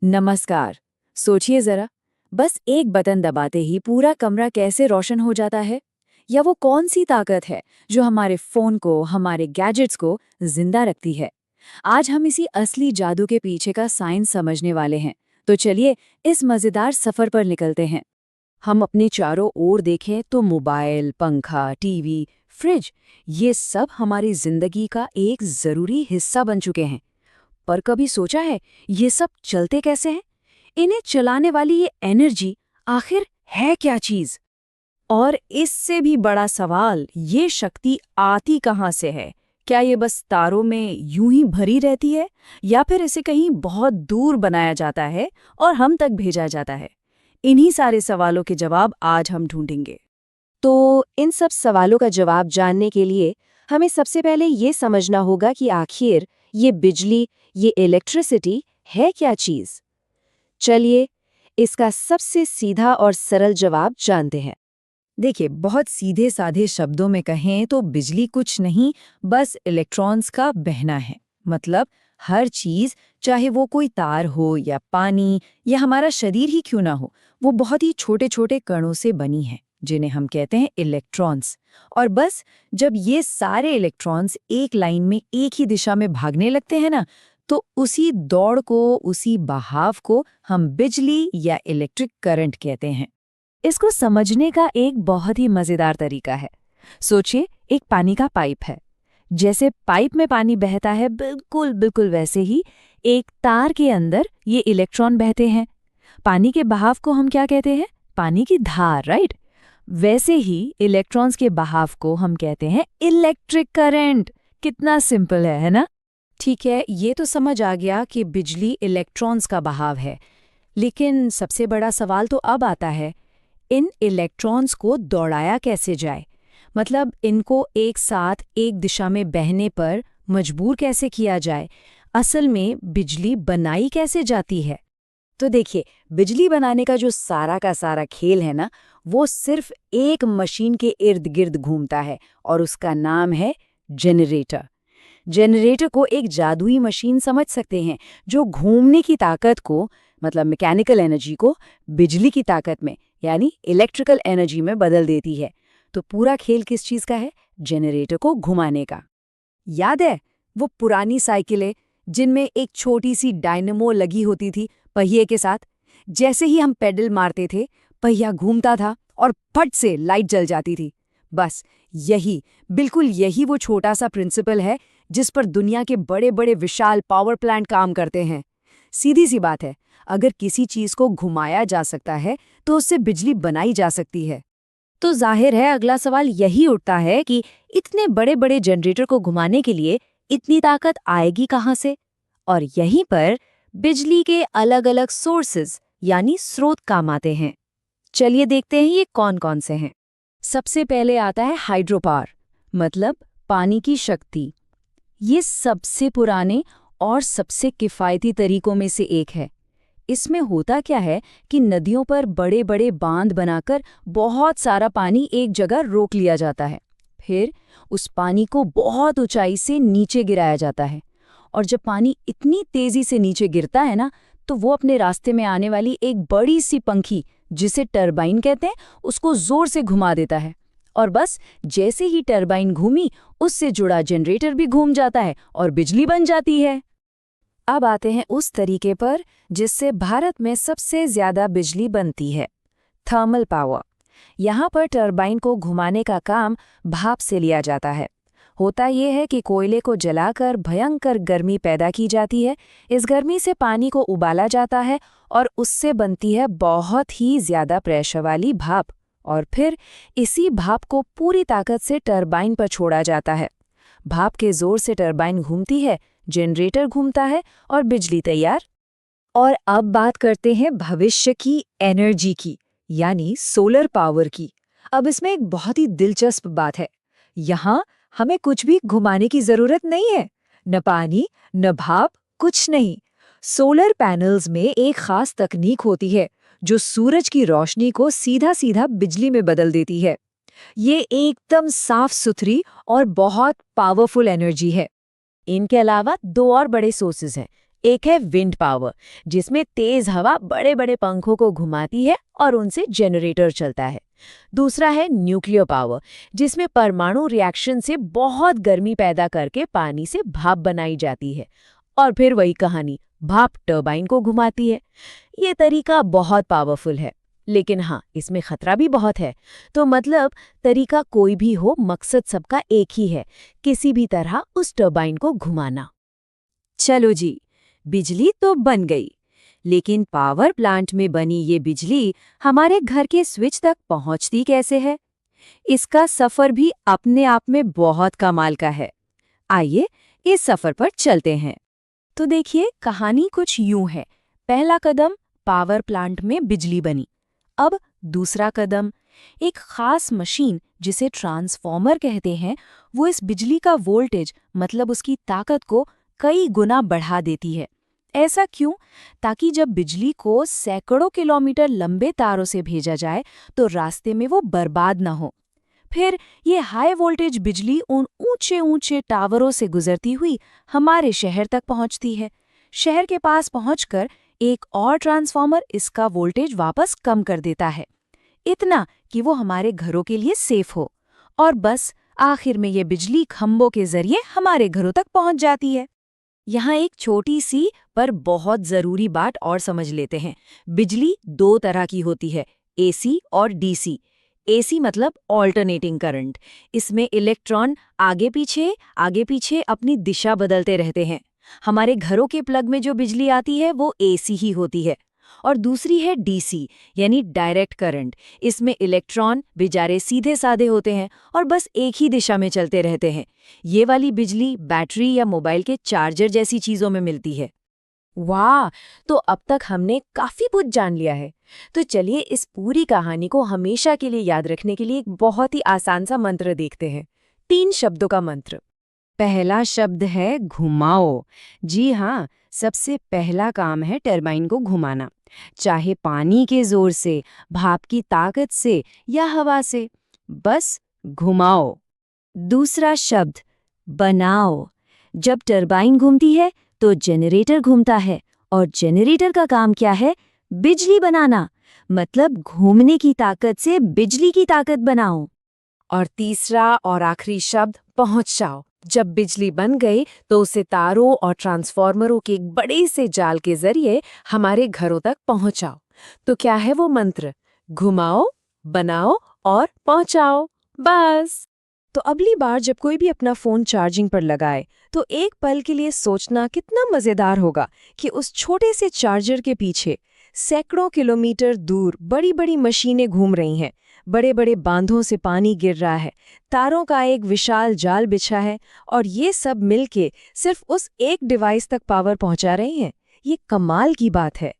नमस्कार। सोचिए जरा, बस एक बटन दबाते ही पूरा कमरा कैसे रोशन हो जाता है। या वो कौन सी ताकत है जो हमारे फोन को, हमारे गैजेट्स को जिंदा रखती है। आज हम इसी असली जादू के पीछे का साइंस समझने वाले हैं। तो चलिए इस मजेदार सफर पर निकलते हैं। हम अपने चारों ओर देखें तो मोबाइल, पंखा, टीवी, फ्रिज, ये सब हमारी जिंदगी का एक जरूरी हिस्सा बन चुके हैं। पर कभी सोचा है ये सब चलते कैसे हैं? इन्हें चलाने वाली ये एनर्जी आखिर है क्या चीज? और इससे भी बड़ा सवाल, ये शक्ति आती कहाँ से है? क्या ये बस तारों में यूं ही भरी रहती है, या फिर इसे कहीं बहुत दूर बनाया जाता है और हम तक भेजा जाता है? इन्हीं सारे सवालों के जवाब आज हम ढूंढेंगे। तो इन सब सवालों का जवाब जानने के लिए हमें सबसे पहले ये समझना होगा कि आखिर ये बिजली, ये इलेक्ट्रिसिटी है क्या चीज। चलिए इसका सबसे सीधा और सरल जवाब जानते हैं। देखिए, बहुत सीधे साधे शब्दों में कहें तो बिजली कुछ नहीं, बस इलेक्ट्रॉन्स का बहना है। मतलब हर चीज, चाहे वो कोई तार हो या पानी या हमारा शरीर ही क्यों ना हो, वो बहुत ही छोटे छोटे कणों से बनी है, जिन्हें हम कहते हैं इलेक्ट्रॉन्स। और बस जब ये सारे इलेक्ट्रॉन्स एक लाइन में एक ही दिशा में भागने लगते हैं ना, तो उसी दौड़ को, उसी बहाव को हम बिजली या इलेक्ट्रिक करंट कहते हैं। इसको समझने का एक बहुत ही मजेदार तरीका है। सोचिए, एक पानी का पाइप है। जैसे पाइप में पानी बहता है, बिल्कुल बिल्कुल वैसे ही एक तार के अंदर ये इलेक्ट्रॉन बहते हैं। पानी के बहाव को हम क्या कहते हैं? पानी की धार, राइट? वैसे ही इलेक्ट्रॉन्स के बहाव को हम कहते हैं इलेक्ट्रिक करंट। कितना सिंपल है ना? ठीक है, ये तो समझ आ गया कि बिजली इलेक्ट्रॉन्स का बहाव है। लेकिन सबसे बड़ा सवाल तो अब आता है, इन इलेक्ट्रॉन्स को दौड़ाया कैसे जाए? मतलब इनको एक साथ एक दिशा में बहने पर मजबूर कैसे किया जाए? असल में बिजली बनाई कैसे जाती है? तो देखिए, बिजली बनाने का जो सारा का सारा खेल है ना, वो सिर्फ एक मशीन के इर्द गिर्द घूमता है, और उसका नाम है जनरेटर। जनरेटर को एक जादुई मशीन समझ सकते हैं, जो घूमने की ताकत को, मतलब मैकेनिकल एनर्जी को, बिजली की ताकत में यानी इलेक्ट्रिकल एनर्जी में बदल देती है। तो पूरा खेल किस चीज का है? जनरेटर को घुमाने का। याद है वो पुरानी साइकिलें जिनमें एक छोटी सी डायनेमो लगी होती थी पहिए के साथ? जैसे ही हम पेडल मारते थे, पहिया घूमता था और फट से लाइट जल जाती थी। बस यही, बिल्कुल यही वो छोटा सा प्रिंसिपल है जिस पर दुनिया के बड़े बड़े विशाल पावर प्लांट काम करते हैं। सीधी सी बात है, अगर किसी चीज को घुमाया जा सकता है तो उससे बिजली बनाई जा सकती है। तो जाहिर है अगला सवाल यही उठता है कि इतने बड़े बड़े जनरेटर को घुमाने के लिए इतनी ताकत आएगी कहाँ से? और यहीं पर बिजली के अलग अलग सोर्सेज यानी स्रोत काम आते हैं। चलिए देखते हैं ये कौन कौन से हैं। सबसे पहले आता है हाइड्रो पावर, मतलब पानी की शक्ति। ये सबसे पुराने और सबसे किफ़ायती तरीकों में से एक है। इसमें होता क्या है कि नदियों पर बड़े बड़े बांध बनाकर बहुत सारा पानी एक जगह रोक लिया जाता है। फिर उस पानी को बहुत ऊंचाई से नीचे गिराया जाता है, और जब पानी इतनी तेजी से नीचे गिरता है ना, तो वो अपने रास्ते में आने वाली एक बड़ी सी पंखी, जिसे टरबाइन कहते हैं, उसको जोर से घुमा देता है। और बस जैसे ही टरबाइन घूमी, उससे जुड़ा जनरेटर भी घूम जाता है और बिजली बन जाती है। अब आते हैं उस तरीके पर जिससे भारत में सबसे ज्यादा बिजली बनती है, थर्मल पावर। यहाँ पर टरबाइन को घुमाने का काम भाप से लिया जाता है। होता यह है कि कोयले को जलाकर भयंकर गर्मी पैदा की जाती है। इस गर्मी से पानी को उबाला जाता है और उससे बनती है बहुत ही ज्यादा प्रेशर वाली भाप, और फिर इसी भाप को पूरी ताकत से टरबाइन पर छोड़ा जाता है। भाप के जोर से टरबाइन घूमती है, जनरेटर घूमता है और बिजली तैयार। और अब बात करते हैं भविष्य की एनर्जी की, यानी सोलर पावर की। अब इसमें एक बहुत ही दिलचस्प बात है। यहाँ हमें कुछ भी घुमाने की जरूरत नहीं है, न पानी न भाप, कुछ नहीं। सोलर पैनल्स में एक खास तकनीक होती है जो सूरज की रोशनी को सीधा सीधा बिजली में बदल देती है। ये एकदम साफ सुथरी और बहुत पावरफुल एनर्जी है। इनके अलावा दो और बड़े सोर्सेज हैं, एक है विंड पावर, जिसमें तेज हवा बड़े बड़े पंखों को घुमाती है और उनसे जनरेटर चलता है। दूसरा है न्यूक्लियर पावर, जिसमें परमाणु रिएक्शन से बहुत गर्मी पैदा करके पानी से भाप बनाई जाती है। और फिर वही कहानी, भाप टरबाइन को घुमाती है। ये तरीका बहुत पावरफुल है, लेकिन हाँ, इसमें खतरा भी बहुत है। तो मतलब तरीका कोई भी हो, मकसद सबका एक ही है, किसी भी तरह उस टरबाइन को घुमाना। चलो जी, बिजली तो बन गई, लेकिन पावर प्लांट में बनी ये बिजली हमारे घर के स्विच तक पहुंचती कैसे है? इसका सफर भी अपने आप में बहुत कमाल का है। आइए इस सफर पर चलते हैं। तो देखिए, कहानी कुछ यूं है। पहला कदम, पावर प्लांट में बिजली बनी। अब दूसरा कदम, एक खास मशीन जिसे ट्रांसफॉर्मर कहते हैं, वो इस बिजली का वोल्टेज मतलब उसकी ताकत को कई गुना बढ़ा देती है। ऐसा क्यों? ताकि जब बिजली को सैकड़ों किलोमीटर लंबे तारों से भेजा जाए तो रास्ते में वो बर्बाद न हो। फिर ये हाई वोल्टेज बिजली उन ऊंचे ऊंचे टावरों से गुजरती हुई हमारे शहर तक पहुंचती है। शहर के पास पहुंचकर एक और ट्रांसफॉर्मर इसका वोल्टेज वापस कम कर देता है, इतना कि वो हमारे घरों के लिए सेफ हो। और बस आखिर में ये बिजली खंभों के जरिए हमारे घरों तक पहुंच जाती है। यहाँ एक छोटी सी पर बहुत जरूरी बात और समझ लेते हैं। बिजली दो तरह की होती है, एसी और डीसी। एसी मतलब ऑल्टरनेटिंग करंट। इसमें इलेक्ट्रॉन आगे पीछे अपनी दिशा बदलते रहते हैं। हमारे घरों के प्लग में जो बिजली आती है वो एसी ही होती है। और दूसरी है डीसी, यानी डायरेक्ट करंट। इसमें इलेक्ट्रॉन बेचारे सीधे साधे होते हैं और बस एक ही दिशा में चलते रहते हैं। ये वाली बिजली बैटरी या मोबाइल के चार्जर जैसी चीजों में मिलती है। वाह, तो अब तक हमने काफी कुछ जान लिया है। तो चलिए इस पूरी कहानी को हमेशा के लिए याद रखने के लिए एक बहुत ही आसान सा मंत्र देखते हैं। 3 शब्दों का मंत्र। पहला शब्द है घुमाओ। जी हाँ, सबसे पहला काम है टरबाइन को घुमाना, चाहे पानी के जोर से, भाप की ताकत से या हवा से, बस घुमाओ। दूसरा शब्द बनाओ। जब टरबाइन घूमती है तो जनरेटर घूमता है, और जनरेटर का काम क्या है? बिजली बनाना। मतलब घूमने की ताकत से बिजली की ताकत बनाओ। और तीसरा और आखिरी शब्द पहुंचाओ। जब बिजली बन गई तो उसे तारों और ट्रांसफॉर्मरों के एक बड़े से जाल के जरिए हमारे घरों तक पहुंचाओ। तो क्या है वो मंत्र? घुमाओ, बनाओ और पहुंचाओ, बस। तो अगली बार जब कोई भी अपना फोन चार्जिंग पर लगाए तो एक पल के लिए सोचना कितना मजेदार होगा कि उस छोटे से चार्जर के पीछे सैकड़ों किलोमीटर दूर बड़ी बड़ी मशीनें घूम रही हैं, बड़े बड़े बांधों से पानी गिर रहा है, तारों का एक विशाल जाल बिछा है, और ये सब मिलके सिर्फ उस एक डिवाइस तक पावर पहुंचा रहे हैं। ये कमाल की बात है।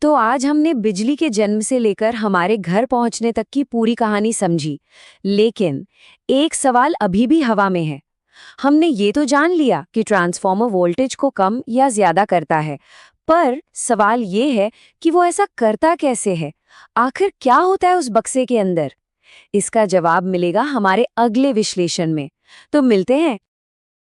तो आज हमने बिजली के जन्म से लेकर हमारे घर पहुंचने तक की पूरी कहानी समझी, लेकिन एक सवाल अभी भी हवा में है। हमने ये तो जान लिया कि ट्रांसफॉर्मर वोल्टेज को कम या ज्यादा करता है, पर सवाल ये है कि वो ऐसा करता कैसे है? आखिर क्या होता है उस बक्से के अंदर? इसका जवाब मिलेगा हमारे अगले विश्लेषण में। तो मिलते हैं